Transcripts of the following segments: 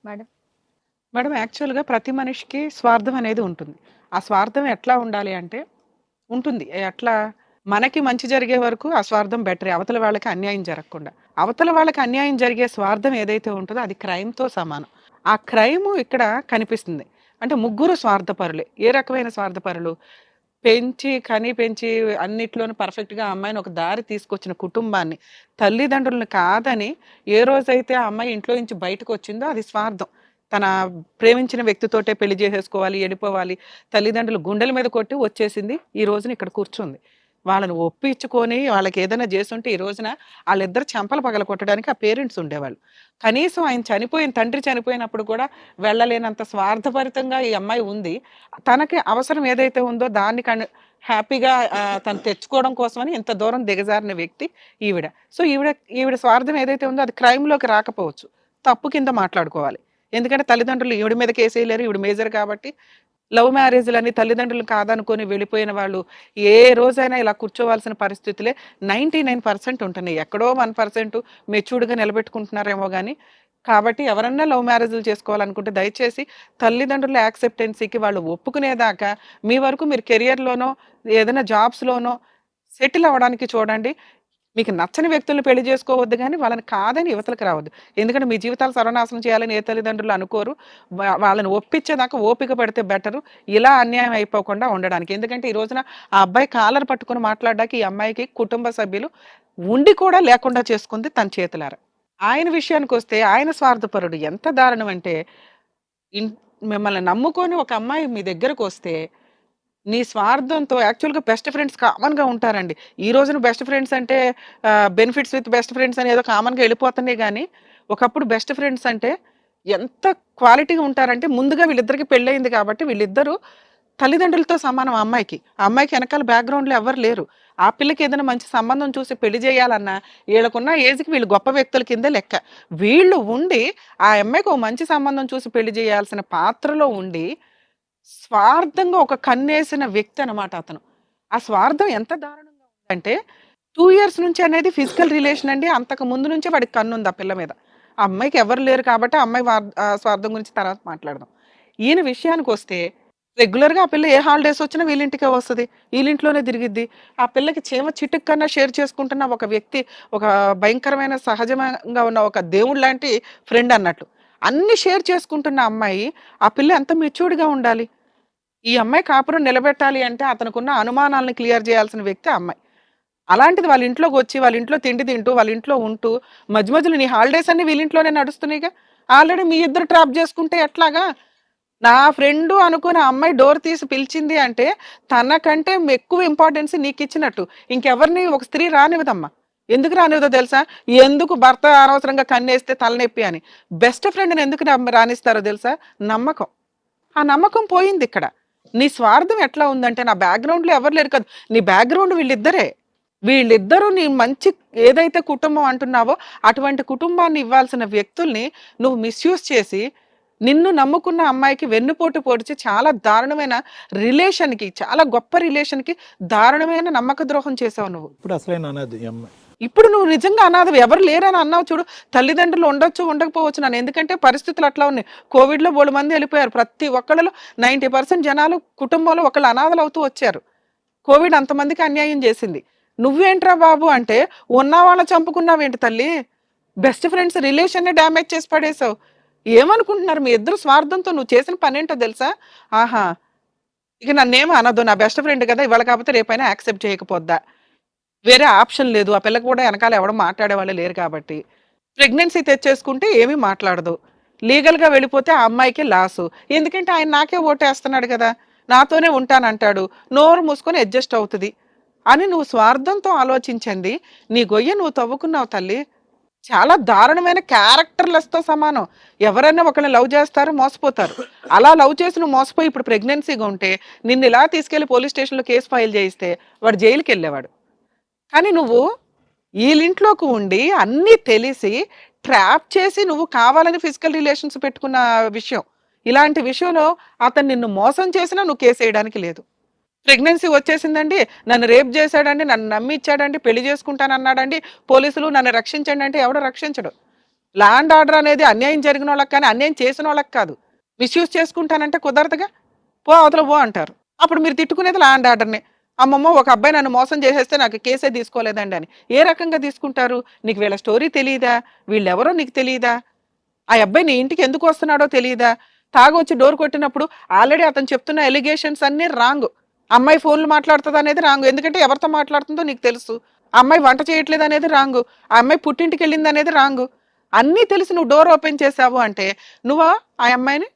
Madam. Madam యాక్చువల్‌గా ప్రతి మనిషికి స్వార్థం అనేది ఉంటుంది. ఆ స్వార్థం ఎట్లా ఉండాలి అంటే ఉంటుంది. ఎట్లా మనకి మంచి జరిగే వరకు ఆ స్వార్థం బెటరే. అవతల వాళ్ళకి అన్యాయం జరగకుండా. అవతల వాళ్ళకి అన్యాయం జరిగే స్వార్థం ఏదైతే ఉంటదో అది క్రైమ్‌తో సమానం. ఆ క్రైము ఇక్కడ కనిపిస్తుంది. అంటే ముగ్గురు స్వార్థపరులే. ఏ రకమైన స్వార్థపరులు? పెంచి అన్నిట్లోనూ పర్ఫెక్ట్‌గా ఆ అమ్మాయిని ఒక దారి తీసుకొచ్చిన కుటుంబాన్ని, తల్లిదండ్రులను కాదని ఏ రోజైతే ఆ అమ్మాయి ఇంట్లో నుంచి బయటకొచ్చిందో అది స్వార్థం. తన ప్రేమించిన వ్యక్తితోటే పెళ్లి చేసేసుకోవాలి, ఎళ్ళిపోవాలి. తల్లిదండ్రులు గుండెల మీద కొట్టి వచ్చేసింది. ఈ రోజున ఇక్కడ కూర్చుంది. వాళ్ళని ఒప్పించుకొని వాళ్ళకేదైనా జేసుంటే ఈ రోజున ఆళ్ళిద్దరు చెంపలు పగలగొట్టడానికి ఆ పేరెంట్స్ ఉండేవాళ్ళు. కనీసం ఆయన తండ్రి చనిపోయినప్పుడు కూడా వెళ్ళలేనంత స్వార్థభరితంగా ఈ అమ్మాయి ఉంది. తనకి అవసరం ఏదైతే ఉందో దాన్ని హ్యాపీగా తను తెచ్చుకోవడం కోసమని ఇంత దూరం దిగజారిన వ్యక్తి ఈవిడ. సో, ఈవిడ స్వార్థం ఏదైతే ఉందో అది క్రైమ్‌లోకి రాకపోవచ్చు. తప్పు కింద మాట్లాడుకోవాలి. ఎందుకంటే తల్లిదండ్రులు ఈవిడ మీద కేసేయలేరు. ఈవిడ మేజర్ కాబట్టి లవ్ మ్యారేజ్‌లని తల్లిదండ్రులు కాదనుకోని వెళ్ళిపోయిన వాళ్ళు ఏ రోజైనా ఇలా కూర్చోవాల్సిన పరిస్థితులే 99% ఉంటున్నాయి. ఎక్కడో 1% మెచ్యూర్డ్‌గా నిలబెట్టుకుంటున్నారేమో గాని. కాబట్టి ఎవరన్నా లవ్ మ్యారేజ్‌లు చేసుకోవాలనుకుంటే దయచేసి తల్లిదండ్రుల యాక్సెప్టెన్సీకి వాళ్ళు ఒప్పుకునేదాకా మీ వరకు మీరు కెరియర్‌లోనో, ఏదైనా జాబ్స్‌లోనో సెటిల్ అవ్వడానికి చూడండి. మీకు నచ్చని వ్యక్తుల్ని పెళ్లి చేసుకోవద్దు గానీ, వాళ్ళని కాదని యువతలకి రావద్దు. ఎందుకంటే మీ జీవితాలు సర్వనాశనం చేయాలని ఏ తల్లిదండ్రులు అనుకోరు. వాళ్ళని ఒప్పించేదాకా ఓపిక పడితే బెటరు. ఇలా అన్యాయం అయిపోకుండా ఉండడానికి. ఎందుకంటే ఈ రోజున ఆ అబ్బాయి కాలర్ పట్టుకొని మాట్లాడడానికి ఈ అమ్మాయికి కుటుంబ సభ్యులు ఉండి కూడా లేకుండా చేసుకుంది తన చేతులారా. ఆయన విషయానికొస్తే ఆయన స్వార్థపరుడు. ఎంత దారుణం అంటే ఇన్ మిమ్మల్ని నమ్ముకొని ఒక అమ్మాయి మీ దగ్గరకొస్తే నీ స్వార్థంతో యాక్చువల్‌గా బెస్ట్ ఫ్రెండ్స్ కామన్‌గా ఉంటారండి. ఈ రోజున బెస్ట్ ఫ్రెండ్స్ అంటే బెనిఫిట్స్ విత్ బెస్ట్ ఫ్రెండ్స్ అని ఏదో కామన్‌గా వెళ్ళిపోతున్నాయి గానీ, ఒకప్పుడు బెస్ట్ ఫ్రెండ్స్ అంటే ఎంత క్వాలిటీగా ఉంటారంటే ముందుగా వీళ్ళిద్దరికీ పెళ్లయింది కాబట్టి వీళ్ళిద్దరూ తల్లిదండ్రులతో సమానం ఆ అమ్మాయికి. ఆ అమ్మాయికి ఎనకాల బ్యాక్‌గ్రౌండ్‌లో ఎవ్వరు లేరు. ఆ పిల్లకి ఏదైనా మంచి సంబంధం చూసి పెళ్లి చేయాలన్నా ఈళ్ళకున్న ఏజ్‌కి వీళ్ళు గొప్ప వ్యక్తుల కిందే లెక్క. వీళ్ళు ఉండి ఆ అమ్మాయికి ఓ మంచి సంబంధం చూసి పెళ్లి చేయాల్సిన పాత్రలో ఉండి స్వార్థంగా ఒక కన్నేసిన వ్యక్తి అనమాట అతను. ఆ స్వార్థం ఎంత దారుణంగా ఉందంటే 2 ఇయర్స్ నుంచి అనేది ఫిజికల్ రిలేషన్ అండి. అంతకు ముందు నుంచే వాడికి కన్నుంది ఆ పిల్ల మీద. ఆ అమ్మాయికి ఎవరు లేరు కాబట్టి ఆ అమ్మాయి స్వార్థం గురించి తర్వాత మాట్లాడదాం. ఈయన విషయానికొస్తే రెగ్యులర్‌గా ఆ పిల్ల ఏ హాలిడేస్ వచ్చినా వీళ్ళింటికే వస్తది. ఈళ్ళింట్లోనే తిరిగిద్ది. ఆ పిల్లకి చీమ చిటుకు కన్నా షేర్ చేసుకుంటున్న ఒక వ్యక్తి, ఒక భయంకరమైన సహజంగా ఉన్న ఒక దేవుడులాంటి ఫ్రెండ్ అన్నట్లు. అన్ని షేర్ చేసుకుంటున్న అమ్మాయి, ఆ పిల్ల ఎంత మెచ్యూర్డ్‌గా ఉండాలి. ఈ అమ్మాయి కాపురం నిలబెట్టాలి అంటే అతనుకున్న అనుమానాలను క్లియర్ చేయాల్సిన వ్యక్తి ఆ అమ్మాయి. అలాంటిది వాళ్ళ ఇంట్లోకొచ్చి, వాళ్ళ ఇంట్లో తిండి తింటూ, వాళ్ళ ఇంట్లో ఉంటూ, మధ్యలో నీ హాలిడేస్ అన్నీ వీళ్ళింట్లోనే నడుస్తున్నాయిగా. ఆల్రెడీ మీ ఇద్దరు ట్రాప్ చేసుకుంటే ఎట్లాగా? నా ఫ్రెండు అనుకుని ఆ అమ్మాయి డోర్ తీసి పిలిచింది అంటే, తనకంటే ఎక్కువ ఇంపార్టెన్స్ నీకిచ్చినట్టు. ఇంకెవరిని ఒక స్త్రీ రానివ్వదమ్మా. ఎందుకు రానివ్వదో తెలుసా? ఎందుకు భర్త అనవసరంగా కన్నేస్తే తలనొప్పి అని. బెస్ట్ ఫ్రెండ్‌ని ఎందుకు రానిస్తారో తెలుసా? నమ్మకం. ఆ నమ్మకం పోయిందిక్కడ. నీ స్వార్థం ఎట్లా ఉందంటే, నా బ్యాక్‌గ్రౌండ్‌లో ఎవరు లేరు కాదు. నీ బ్యాక్‌గ్రౌండ్ వీళ్ళిద్దరే. వీళ్ళిద్దరూ నీ మంచి ఏదైతే కుటుంబం అంటున్నావో, అటువంటి కుటుంబాన్ని ఇవ్వాల్సిన వ్యక్తుల్ని నువ్వు మిస్‌యూజ్ చేసి, నిన్ను నమ్ముకున్న అమ్మాయికి వెన్నుపోటు పొడిచి చాలా దారుణమైన రిలేషన్‌కి, చాలా గొప్ప రిలేషన్‌కి దారుణమైన నమ్మక ద్రోహం చేసావు నువ్వు. ఇప్పుడు అసలైన అనాథ ఈ అమ్మాయి. ఇప్పుడు నువ్వు నిజంగా అనాథవి. ఎవరు లేరని అన్నావు చూడు. తల్లిదండ్రులు ఉండొచ్చు, ఉండకపోవచ్చు నన్ను. ఎందుకంటే పరిస్థితులు అట్లా ఉన్నాయి. కోవిడ్‌లో బోలెడుమంది ఎళ్ళిపోయారు. ప్రతి ఒక్కళ్ళలో 90% జనాలు కుటుంబంలో ఒకళ్ళు అనాథలవుతూ వచ్చారు. కోవిడ్ అంతమందికి అన్యాయం చేసింది. నువ్వేంట్రా బాబు అంటే, ఉన్న వాళ్ళని చంపుకున్నావేంటి తల్లి? బెస్ట్ ఫ్రెండ్స్ రిలేషన్‌ని డ్యామేజ్ చేసి పడేసావు. ఏమనుకుంటున్నారు మీ ఇద్దరు స్వార్థంతో నువ్వు చేసిన పనేంటో తెలుసా? ఆహా! ఇక నన్నేమి అనదు. నా బెస్ట్ ఫ్రెండ్ కదా! ఇవాళ కాకపోతే రేపైనా యాక్సెప్ట్ చేయకపోద్దా? వేరే ఆప్షన్ లేదు. ఆ పిల్లకి కూడా ఎనకాల ఎవడు మాట్లాడేవాళ్ళు లేరు కాబట్టి. ప్రెగ్నెన్సీ తెచ్చేసుకుంటే ఏమీ మాట్లాడదు. లీగల్‌గా వెళ్ళిపోతే ఆ అమ్మాయికే లాసు. ఎందుకంటే ఆయన నాకే ఓటేస్తున్నాడు కదా! నాతోనే ఉంటానంటాడు. నోరు మూసుకొని అడ్జస్ట్ అవుతది. అని నువ్వు స్వార్థంతో ఆలోచించింది నీ గొయ్య నువ్వు తవ్వుకున్నావు తల్లి. చాలా దారుణమైన క్యారెక్టర్‌లెస్‌తో సమానం. ఎవరైనా ఒకళ్ళని లవ్ చేస్తారు, మోసపోతారు. అలా లవ్ చేసి నువ్వు మోసపోయి ఇప్పుడు ప్రెగ్నెన్సీగా ఉంటే నిన్నిలా తీసుకెళ్ళి పోలీస్ స్టేషన్‌లో కేస్ ఫైల్ చేయిస్తే వాడు జైలుకెళ్ళేవాడు. కానీ నువ్వు ఈళ్ళింట్లోకి ఉండి అన్నీ తెలిసి ట్రాప్ చేసి నువ్వు కావాలని ఫిజికల్ రిలేషన్స్ పెట్టుకున్న విషయం. ఇలాంటి విషయంలో అతను నిన్ను మోసం చేసినా నువ్వు కేసేయడానికి లేదు. ప్రెగ్నెన్సీ వచ్చేసిందండి, నన్ను రేప్ చేశాడండి, నన్ను నమ్మి ఇచ్చాడండి, పెళ్లి చేసుకుంటానన్నాడండి, పోలీసులు నన్ను రక్షించండి అంటే ఎవడు రక్షించడు. ల్యాండ్ ఆర్డర్ అనేది అన్యాయం జరిగిన వాళ్ళకి కానీ అన్యాయం చేసిన వాళ్ళకి కాదు. మిస్యూజ్ చేసుకుంటానంటే కుదరదుగా. పో అవతల పో అంటారు. అప్పుడు మీరు తిట్టుకునేది ల్యాండ్ ఆర్డర్‌నే. అమ్మమ్మో! ఒక అబ్బాయి నన్ను మోసం చేసేస్తే నాకు కేసే తీసుకోలేదండి అని. ఏ రకంగా తీసుకుంటారు? నీకు వీళ్ళ స్టోరీ తెలీదా? వీళ్ళెవరో నీకు తెలీదా? ఆ అబ్బాయి నీ ఇంటికి ఎందుకు వస్తున్నాడో తెలీదా? తాగొచ్చి డోర్ కొట్టినప్పుడు ఆల్రెడీ అతను చెప్తున్న ఎలిగేషన్స్ అన్నీ రాంగ్. అమ్మాయి ఫోన్‌లు మాట్లాడుతదనేది రాంగ్. ఎందుకంటే ఎవరితో మాట్లాడుతుందో నీకు తెలుసు. ఆ అమ్మాయి వంట చేయట్లేదనేది రాంగు. ఆ అమ్మాయి పుట్టింటికెళ్ళిందనేది రాంగు. అన్నీ తెలిసి నువ్వు డోర్ ఓపెన్ చేశావు అంటే నువ్వా ఆ అమ్మాయిని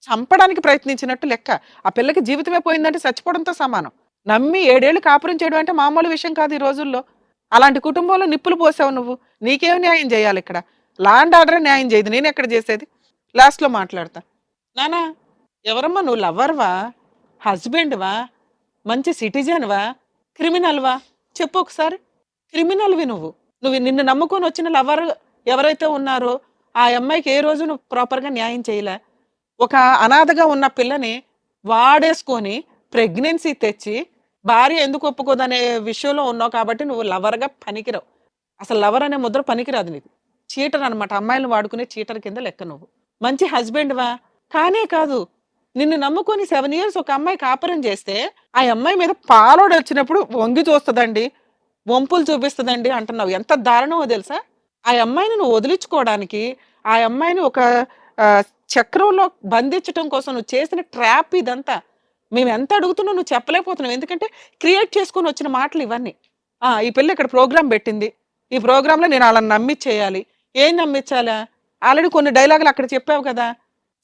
చంపడానికి ప్రయత్నించినట్టు లెక్క. ఆ పిల్లకి జీవితమే పోయిందంటే చచ్చిపోవడంతో సమానం. నమ్మి 7 ఏళ్ళు కాపురం చేయడం అంటే మామూలు విషయం కాదు ఈ రోజుల్లో. అలాంటి కుటుంబంలో నిప్పులు పోసావు నువ్వు. నీకేం న్యాయం చేయాలిక్కడ? లా అండ్ ఆర్డరే న్యాయం చేయదు. నేనెక్కడ చేసేది? లాస్ట్‌లో మాట్లాడతా. నాన్న ఎవరమ్మా నువ్వు లవ్వర్‌వా? హస్బెండ్‌వా? మంచి సిటిజన్‌వా? క్రిమినల్‌వా? చెప్పు ఒకసారి. క్రిమినల్‌వి నువ్వు. నువ్వు నిన్ను నమ్ముకొని వచ్చిన లవర్ ఎవరైతే ఉన్నారో ఆ అమ్మాయికి ఏ రోజు నువ్వు ప్రాపర్‌గా న్యాయం చేయలే. ఒక అనాథగా ఉన్న పిల్లని వాడేసుకొని ప్రెగ్నెన్సీ తెచ్చి భార్య ఎందుకు ఒప్పుకోదనే విషయంలో ఉన్నావు కాబట్టి నువ్వు లవర్‌గా పనికిరావు. అసలు లవర్ అనే ముద్ర పనికిరాదు నీకు. చీటర్ అనమాట. అమ్మాయిలను వాడుకునే చీటర్ కింద లెక్క నువ్వు. మంచి హస్బెండ్‌వా? కానే కాదు. నిన్ను నమ్ముకొని 7 ఇయర్స్ ఒక అమ్మాయి కాపురం చేస్తే ఆ అమ్మాయి మీద పాలోడొచ్చినప్పుడు వంగి చూస్తదండి. వంపులు చూపిస్తదండి అంటున్నావు. ఎంత దారుణమో తెలుసా? ఆ అమ్మాయిని నువ్వు వదిలించుకోవడానికి, ఆ అమ్మాయిని ఒక చక్రంలో బంధించటం కోసం నువ్వు చేసిన ట్రాప్ ఇదంతా. మేము ఎంత అడుగుతున్నా నువ్వు చెప్పలేకపోతున్నావు. ఎందుకంటే క్రియేట్ చేసుకొని వచ్చిన మాటలు ఇవన్నీ. ఈ పిల్ల ఇక్కడ ప్రోగ్రామ్ పెట్టింది. ఈ ప్రోగ్రామ్‌లో నేను ఆళ్ళని నమ్మిచ్చేయాలి. ఏం నమ్మిచ్చాలా? ఆల్రెడీ కొన్ని డైలాగులు అక్కడ చెప్పావు కదా!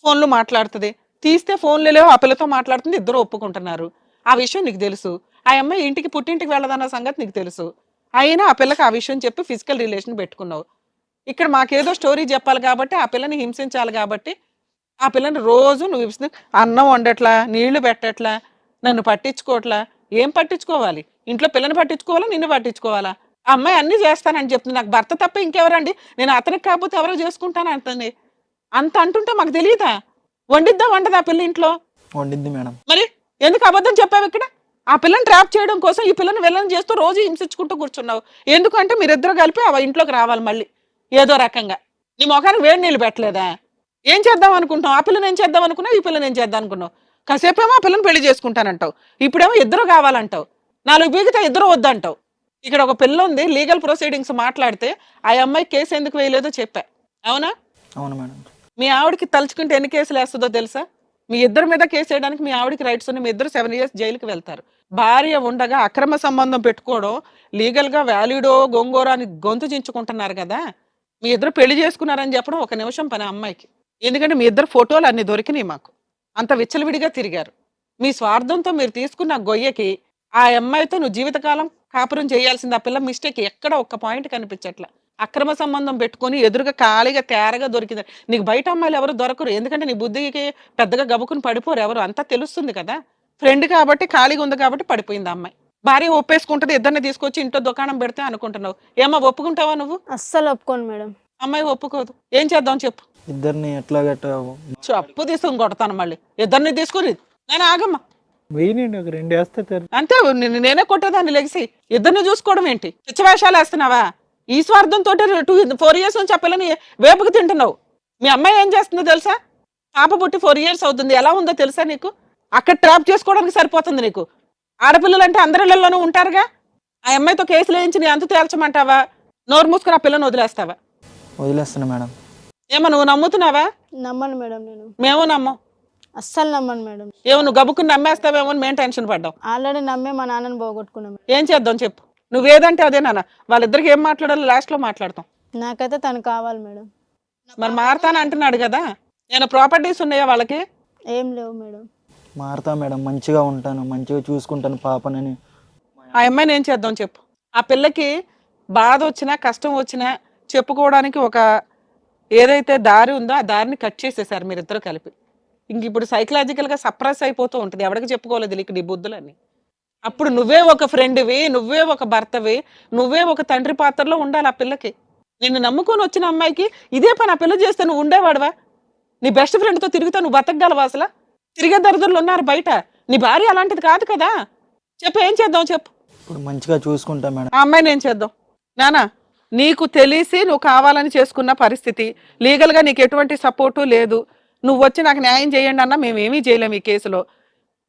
ఫోన్‌లో మాట్లాడుతది. తీస్తే ఫోన్‌లు లేవు. ఆ పిల్లతో మాట్లాడుతుంది. ఇద్దరు ఒప్పుకుంటున్నారు. ఆ విషయం నీకు తెలుసు. ఆ అమ్మాయి ఇంటికి పుట్టింటికి వెళ్ళదన్న సంగతి నీకు తెలుసు. అయినా ఆ పిల్లకి ఆ విషయం చెప్పి ఫిజికల్ రిలేషన్ పెట్టుకున్నావు. ఇక్కడ మాకేదో స్టోరీ చెప్పాలి కాబట్టి, ఆ పిల్లని హింసించాలి కాబట్టి, ఆ పిల్లని రోజు నువ్వు అన్నం వండట్లా, నీళ్లు పెట్టట్లా, నన్ను పట్టించుకోవట్లా. ఏం పట్టించుకోవాలి? ఇంట్లో పిల్లని పట్టించుకోవాలా? నిన్ను పట్టించుకోవాలా? ఆ అమ్మాయి అన్నీ చేస్తానని చెప్తుంది. నాకు భర్త తప్ప ఇంకెవరండి? నేను అతనికి కాకపోతే ఎవరో చేసుకుంటాను అంటుంది. అంత అంటుంటే మాకు తెలీదా? వండిద్దా వండదా ఆ పిల్ల ఇంట్లో? వండిద్ది మేడం. మరి ఎందుకు అబద్ధం చెప్పావు ఇక్కడ? ఆ పిల్లని ట్రాప్ చేయడం కోసం ఈ పిల్లని విలన్ చేస్తూ రోజు హింసించుకుంటూ కూర్చున్నావు. ఎందుకంటే మీరిద్దరు కలిపి ఆ ఇంట్లోకి రావాలి మళ్ళీ ఏదో రకంగా. నీ మొఖానికి వేడి నీళ్ళు పెట్టలేదా? ఏం చేద్దాం అనుకుంటావు? ఆ పిల్లని ఏం చేద్దాం అనుకున్నావు? ఈ పిల్లని ఏం చేద్దాం అనుకున్నావు? కాసేపేమో ఆ పిల్లని పెళ్లి చేసుకుంటానంటావు. ఇప్పుడేమో ఇద్దరు కావాలంటావు. 4 బీగితే ఇద్దరు వద్దంటావు. ఇక్కడ ఒక పిల్ల ఉంది, లీగల్ ప్రొసీడింగ్స్ మాట్లాడితే ఆ అమ్మాయి కేసు ఎందుకు వేయలేదో చెప్పా. అవునా? అవును మేడం. మీ ఆవిడకి తలుచుకుంటే ఎన్ని కేసులు వేస్తుందో తెలుసా? మీ ఇద్దరి మీద కేసు వేయడానికి మీ ఆవిడకి రైట్స్ ఉన్నాయి. మీ ఇద్దరు 7 ఇయర్స్ జైలుకి వెళ్తారు. భార్య ఉండగా అక్రమ సంబంధం పెట్టుకోవడం లీగల్గా వ్యాలిడో గొంగోరా అని గొంతు చించుకుంటున్నారు కదా. మీ ఇద్దరు పెళ్లి చేసుకున్నారని చెప్పడం ఒక నిమిషం పని అమ్మాయికి. ఎందుకంటే మీ ఇద్దరు ఫోటోలు అన్ని దొరికినాయి మాకు. అంత విచ్చలవిడిగా తిరిగారు. మీ స్వార్థంతో మీరు తీసుకున్న గొయ్యకి ఆ అమ్మాయితో నువ్వు జీవితకాలం కాపురం చేయాల్సింది. ఆ పిల్ల మిస్టేక్ ఎక్కడ ఒక్క పాయింట్ కనిపించట్లా. అక్రమ సంబంధం పెట్టుకొని ఎదురుగా ఖాళీగా తేరగా దొరికింది. నీకు బయట అమ్మాయిలు ఎవరు దొరకరు. ఎందుకంటే నీ బుద్ధికి పెద్దగా గబుకుని పడిపోరు ఎవరు. అంతా తెలుస్తుంది కదా. ఫ్రెండ్ కాబట్టి ఖాళీగా ఉంది కాబట్టి పడిపోయింది ఆ అమ్మాయి. భార్య ఒప్పేసుకుంటది. ఇద్దరిని తీసుకొచ్చి ఇంట్లో దుకాణం పెడితే అనుకుంటున్నావు. ఏమో ఒప్పుకుంటావా నువ్వు? అస్సలు ఒప్పుకోను మేడం. అమ్మాయి ఒప్పుకోదు. ఏం చేద్దాం చెప్పు? ఇద్దరిని ఎట్లాగట్ట చెప్పు తీసుకొని కొడతాను మళ్ళీ. ఇద్దరిని తీసుకుని నేను ఆగమ్మా. వెయ్యండి, ఒక 2 వేస్తే అంతే నేనే కొట్టేదాన్ని లెగిసి. ఇద్దరిని చూసుకోవడం ఏంటి? పిచ్చవేషాలు వేస్తున్నావా? ఈ స్వార్థంతో 4 ఇయర్స్ నుంచి ఆ పిల్లని వేపుకు తింటున్నావు. మీ అమ్మాయి ఏం చేస్తుందో తెలుసా? పాప పుట్టి 4 ఇయర్స్ అవుతుంది. ఎలా ఉందో తెలుసా నీకు? అక్కడ ట్రాప్ చేసుకోవడానికి సరిపోతుంది నీకు. ఆడపిల్లలు అంటే అందరిళ్లలోనూ ఉంటారుగా. ఆ అమ్మాయితో కేసులు వేయించి నీ అంతు తేల్చమంటావా? నోరు మూసుకుని ఆ పిల్లని వదిలేస్తావా? వదిలేస్తున్నా మేడం. ఏమో నువ్వు నమ్ముతున్నావా? నమ్మను మేడం నేను. మేము నమ్మం. అస్సలు నమ్మను మేడం. ఏమో నువ్వు గబుక్కుని నమ్మేస్తావేమో అని మేము టెన్షన్ పడ్డాం. ఆల్రెడీ నమ్మే మా నాన్నని పోగొట్టుకున్నాం. ఏం చేద్దాం చెప్పు? నువ్వేదంటే అదే నాన్న. వాళ్ళిద్దరికి ఏం మాట్లాడాలో లాస్ట్లో మాట్లాడతాం. నాకైతే తను కావాలి మేడం. మరి మారతాను అంటున్నాడు కదా. నేను ప్రాపర్టీస్ ఉన్నాయా వాళ్ళకి? ఏం లేవు మేడం. మారుతా మేడం, మంచిగా ఉంటాను, మంచిగా చూసుకుంటాను పాపనని. ఆ అమ్మాయిని ఏం చేద్దాం చెప్పు? ఆ పిల్లకి బాధ వచ్చినా కష్టం వచ్చినా చెప్పుకోవడానికి ఒక ఏదైతే దారి ఉందో ఆ దారిని కట్ చేసేసారు మీరిద్దరు కలిపి. ఇంక ఇప్పుడు సైకలాజికల్గా సప్రెస్ అయిపోతూ ఉంటుంది. ఎవరికి చెప్పుకోలేదు ఇక్కడ ఈ బుద్ధులని. అప్పుడు నువ్వే ఒక ఫ్రెండ్వి, నువ్వే ఒక భర్తవి, నువ్వే ఒక తండ్రి పాత్రలో ఉండాలి ఆ పిల్లకి. నిన్ను నమ్ముకొని వచ్చిన అమ్మాయికి ఇదే పని ఆ పిల్ల చేస్తే నువ్వు ఉండేవాడువా? నీ బెస్ట్ ఫ్రెండ్తో తిరుగుతా నువ్వు బతకగలవా అసలు? తిరిగే దరిద్రులు ఉన్నారు బయట. నీ భార్య అలాంటిది కాదు కదా. చెప్పు ఏం చేద్దాం చెప్పు? ఇప్పుడు మంచిగా చూసుకుంటా మేడం. ఆ అమ్మాయిని ఏం చేద్దాం? నానా నీకు తెలిసి నువ్వు కావాలని చేసుకున్న పరిస్థితి, లీగల్గా నీకు ఎటువంటి సపోర్టు లేదు. నువ్వు వచ్చి నాకు న్యాయం చేయండి అన్నా మేము ఏమీ చేయలేము ఈ కేసులో.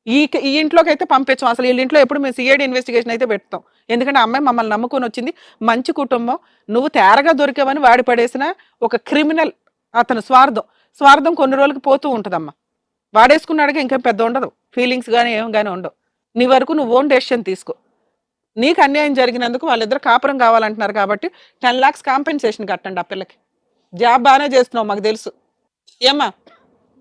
ఈ ఇంట్లోకి అయితే పంపించాం. అసలు వీళ్ళ ఇంట్లో ఎప్పుడు మేము సిఐడి ఇన్వెస్టిగేషన్ అయితే పెడతాం. ఎందుకంటే అమ్మాయి మమ్మల్ని నమ్ముకొని వచ్చింది, మంచి కుటుంబం. నువ్వు తేరగా దొరికావని వాడి పడేసిన ఒక క్రిమినల్. అతను స్వార్థం కొన్ని రోజులకి పోతూ ఉంటుందమ్మా. వాడేసుకున్నాడుగా ఇంకా పెద్ద ఉండదు, ఫీలింగ్స్ కానీ ఏం కానీ ఉండవు. నీ వరకు నువ్వు ఓన్ డెసిషన్ తీసుకో. నీకు అన్యాయం జరిగినందుకు వాళ్ళిద్దరు కాపురం కావాలంటున్నారు కాబట్టి 10 lakhs కాంపెన్సేషన్ కట్టండి ఆ పిల్లకి. జాబ్ బాగానే చేస్తున్నావు మాకు తెలుసు. ఏమ్మా,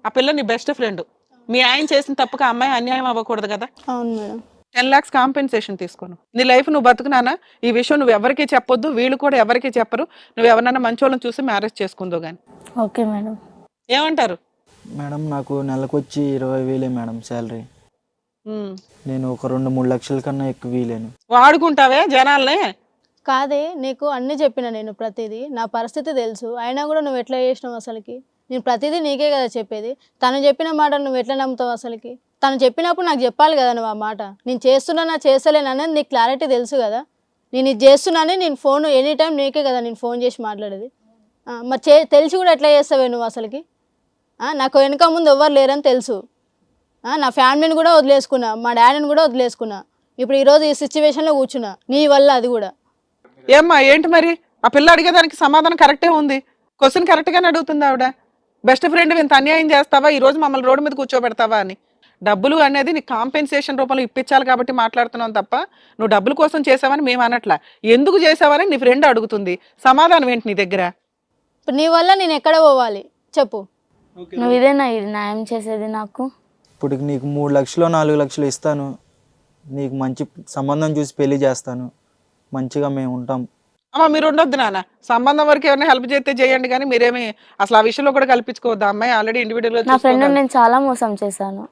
ఆ పిల్ల నీ బెస్ట్ ఫ్రెండ్. మీ ఆయన చేసిన తప్పుగా అమ్మాయి అన్యాయం అవ్వకూడదు కదా. అవును మేడం. 10 lakhs కాంపెన్సేషన్ తీసుకోను. నీ లైఫ్ నువ్వు బతుకునానా, ఈ విషయం నువ్వు ఎవరికీ చెప్పొద్దు, వీళ్ళు కూడా ఎవరికీ చెప్పరు. నువ్వు ఎవరన్నా మంచోళ్ళని చూసి మ్యారేజ్ చేసుకుందో గానీ. Okay madam. ఏమంటారు మేడం? నాకు నెలకు వచ్చి 20,000 మేడం శాలరీ. నేను ఒక 2-3 లక్షల కన్నా ఎక్కువ వీలేను. వాడుకుంటావే జనాల్ని? కాదే, నీకు అన్ని చెప్పిన నేను, ప్రతిదీ నా పరిస్థితి తెలుసు. అయినా కూడా నువ్వు ఎట్లా చేసినావు అసలుకి? నేను ప్రతిదీ నీకే కదా చెప్పేది. తను చెప్పిన మాట నువ్వు ఎట్లా నమ్ముతావు అసలుకి? తను చెప్పినప్పుడు నాకు చెప్పాలి కదా నువ్వు ఆ మాట. నేను చేస్తున్నా చేస్తలేను అనేది నీకు క్లారిటీ తెలుసు కదా. నేను ఇది చేస్తున్నానే, నేను ఫోన్ ఎనీ టైం నీకే కదా నేను ఫోన్ చేసి మాట్లాడేది. మరి తెలిసి కూడా ఎట్లా చేస్తావే నువ్వు అసలుకి? నాకు వెనక ముందు ఎవ్వరు లేరని తెలుసు. నా ఫ్యామిలీని కూడా వదిలేసుకున్నా, మా డాడీని కూడా వదిలేసుకున్నా. ఇప్పుడు ఈరోజు ఈ సిచ్యువేషన్లో కూర్చున్నా నీ వల్ల. అది కూడా ఏమ్మా ఏంటి మరి? ఆ పిల్ల అడిగేదానికి సమాధానం కరెక్టే ఉంది. క్వశ్చన్ కరెక్ట్గానే అడుగుతుంది ఆవిడ. బెస్ట్ ఫ్రెండ్ ఇంత అన్యాయం చేస్తావా, ఈ రోజు మమ్మల్ని రోడ్డు మీద కూర్చోబెడతావా అని. డబ్బులు అనేది నీకు కాంపెన్సేషన్ రూపంలో ఇప్పించాలి కాబట్టి మాట్లాడుతున్నావు తప్ప నువ్వు డబ్బుల కోసం చేసావని మేము అనట్లా. ఎందుకు చేసావని నీ ఫ్రెండ్ అడుగుతుంది. సమాధానం ఏంటి నీ దగ్గర? ఇప్పుడు నీ వల్ల నేను ఎక్కడ పోవాలి చెప్పు? నువ్వు ఇదేనా ఇది న్యాయం చేసేది నాకు? ఇప్పుడు నీకు 3 లక్షలు 4 లక్షలు ఇస్తాను, నీకు మంచి సంబంధం చూసి పెళ్లి చేస్తాను, మంచిగా మేము ఉంటాం. అమ్మా మీరు ఉండొద్దు నాన్న, సంబంధం వరకు ఎవరైనా హెల్ప్ చేస్తే చేయండి కానీ మీరేమి అసలు ఆ విషయంలో కూడా కల్పించుకోవద్దు. అమ్మాయి ఆల్రెడీ ఇండివిడువల్. నా ఫ్రెండ్ నేను చాలా మోసం చేశాను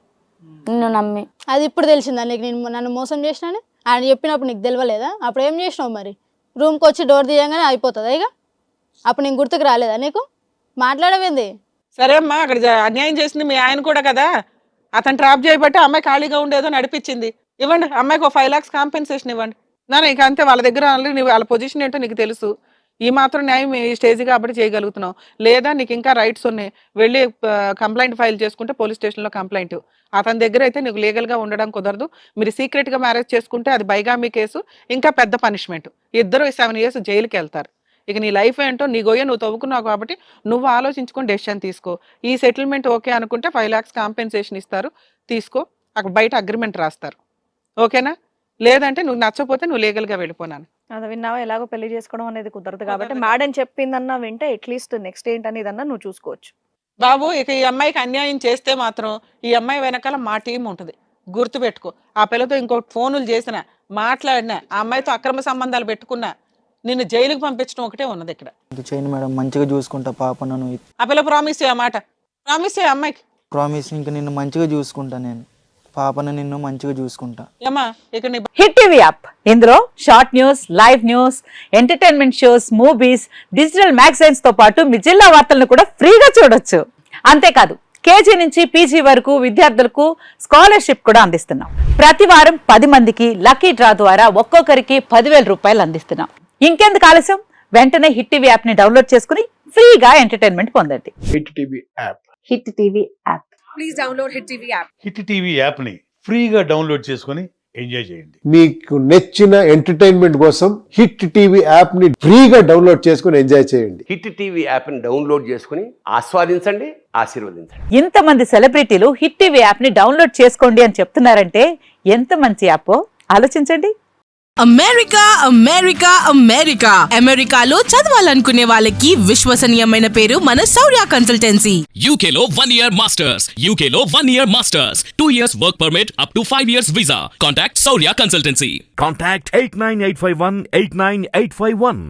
నిన్ను నమ్మి. అది ఇప్పుడు తెలిసిందా నీకు నేను నన్ను మోసం చేసినాను? ఆయన చెప్పినప్పుడు నీకు తెలియలేదా? అప్పుడు ఏం చేసినావు మరి? రూమ్కి వచ్చి డోర్ తీయగానే అయిపోతుందా ఇక? అప్పుడు నేను గుర్తుకు రాలేదా నీకు? మాట్లాడవేంది? సరే అమ్మా, అక్కడ అన్యాయం చేసింది మీ ఆయన కూడా కదా. అతను ట్రాప్ చేయబట్టి అమ్మాయి ఖాళీగా ఉండేదో నడిపించింది. ఇవ్వండి అమ్మాయికి ఒక 5 lakhs కాంపెన్సేషన్ ఇవ్వండి. నాన్న ఇక అంతే, వాళ్ళ దగ్గర ఆల్రెడీ వాళ్ళ పొజిషన్ ఏంటో నీకు తెలుసు. ఈ మాత్రం న్యాయం ఈ స్టేజ్ కాబట్టి చేయగలుగుతున్నావు. లేదా నీకు ఇంకా రైట్స్ ఉన్నాయి, వెళ్ళి కంప్లైంట్ ఫైల్ చేసుకుంటే పోలీస్ స్టేషన్లో కంప్లైంట్. అతని దగ్గర అయితే నీకు లీగల్గా ఉండడం కుదరదు. మీరు సీక్రెట్గా మ్యారేజ్ చేసుకుంటే అది బైగామీ కేసు, ఇంకా పెద్ద పనిష్మెంట్. ఇద్దరు 7 years జైలుకి వెళ్తారు. ఇక నీ లైఫ్ ఏంటో నీ గోయ నువ్వు తవ్వుకున్నావు కాబట్టి నువ్వు ఆలోచించుకొని డెసిషన్ తీసుకో. ఈ సెటిల్మెంట్ ఓకే అనుకుంటే 5 lakhs కాంపెన్సేషన్ ఇస్తారు, తీసుకో. అక్కడ బయట అగ్రిమెంట్ రాస్తారు, ఓకేనా? లేదంటే నువ్వు నచ్చకపోతే నువ్వు లీగల్గా వెళ్ళిపోనాను. అది విన్నావా? ఎలాగో పెళ్లి చేసుకోవడం అనేది కుదరదు కాబట్టి మేడం చెప్పిందన్నా వింటే అట్లీస్ట్ నెక్స్ట్ ఏంటనేదన్నా నువ్వు చూసుకోవచ్చు. బాబు ఇక ఈ అమ్మాయికి అన్యాయం చేస్తే మాత్రం ఈ అమ్మాయి వెనకాల మా టీం ఉంటుంది, గుర్తుపెట్టుకో. ఆ పిల్లతో ఇంకొక ఫోనులు చేసినా, మాట్లాడినా, ఆ అమ్మాయితో అక్రమ సంబంధాలు పెట్టుకున్నా, నిన్ను జైలుకి పంపించడం ఒకటే ఉన్నది ఇక్కడ. చేయను మేడం, మంచిగా చూసుకుంటా పాప. నన్ను ఆ పిల్ల ప్రామిస్ చేయ మాట, ప్రామిస్ చేయ అమ్మాయికి. ప్రామిస్, ఇంకా నిన్ను మంచిగా చూసుకుంటా, నేను పాపను నిన్ను మంచిగా చూసుకుంటా. ఏమా ఇక్కడ నీ హిట్ టీవీ యాప్, ఇందులో short news, live news, entertainment shows, movies, digital magazines తో పాటు మీ జిల్లా వార్తలను కూడా ఫ్రీగా చూడొచ్చు. అంతేకాదు కేజీ నుంచి పీజీ వరకు విద్యార్థులకు స్కాలర్షిప్ కూడా అందిస్తున్నాం. ప్రతి వారం 10 మందికి లక్కీ డ్రా ద్వారా ఒక్కొక్కరికి 10,000 రూపాయలు అందిస్తున్నాం. ఇంకెందుకు ఆలస్యం, వెంటనే హిట్ టీవీ యాప్ ని డౌన్లోడ్ చేసుకుని ఫ్రీగా ఎంటర్టైన్మెంట్ పొందండి. Hit TV app. Hit TV app. Please download hit TV app. Hit TV app ని ఫ్రీగా డౌన్లోడ్ చేసుకొని ఎంజాయ్ చేయండి. మీకు నచ్చిన ఎంటర్టైన్మెంట్ కోసం హిట్ టీవీ యాప్ ని ఫ్రీగా డౌన్లోడ్ చేసుకొని ఎంజాయ్ చేయండి. హిట్ టీవీ యాప్ ని డౌన్లోడ్ చేసుకుని ఆస్వాదించండి, ఆశీర్వదించండి. ఇంతమంది సెలబ్రిటీలు హిట్ టీవీ యాప్ ని డౌన్లోడ్ చేసుకోండి అని చెప్తున్నారంటే ఎంత మంచి యాప్ ఆలోచించండి. అమెరికా అమెరికా అమెరికా అమెరికాలో చదవాలనుకునే వాళ్ళకి విశ్వసనీయమైన పేరు మన శౌర్య కన్సల్టెన్సీ. UK లో 1 year masters, UK లో 1 year masters, 2 years work permit up to 5 years visa. Contact Saurya Consultancy. Contact 89851 89851.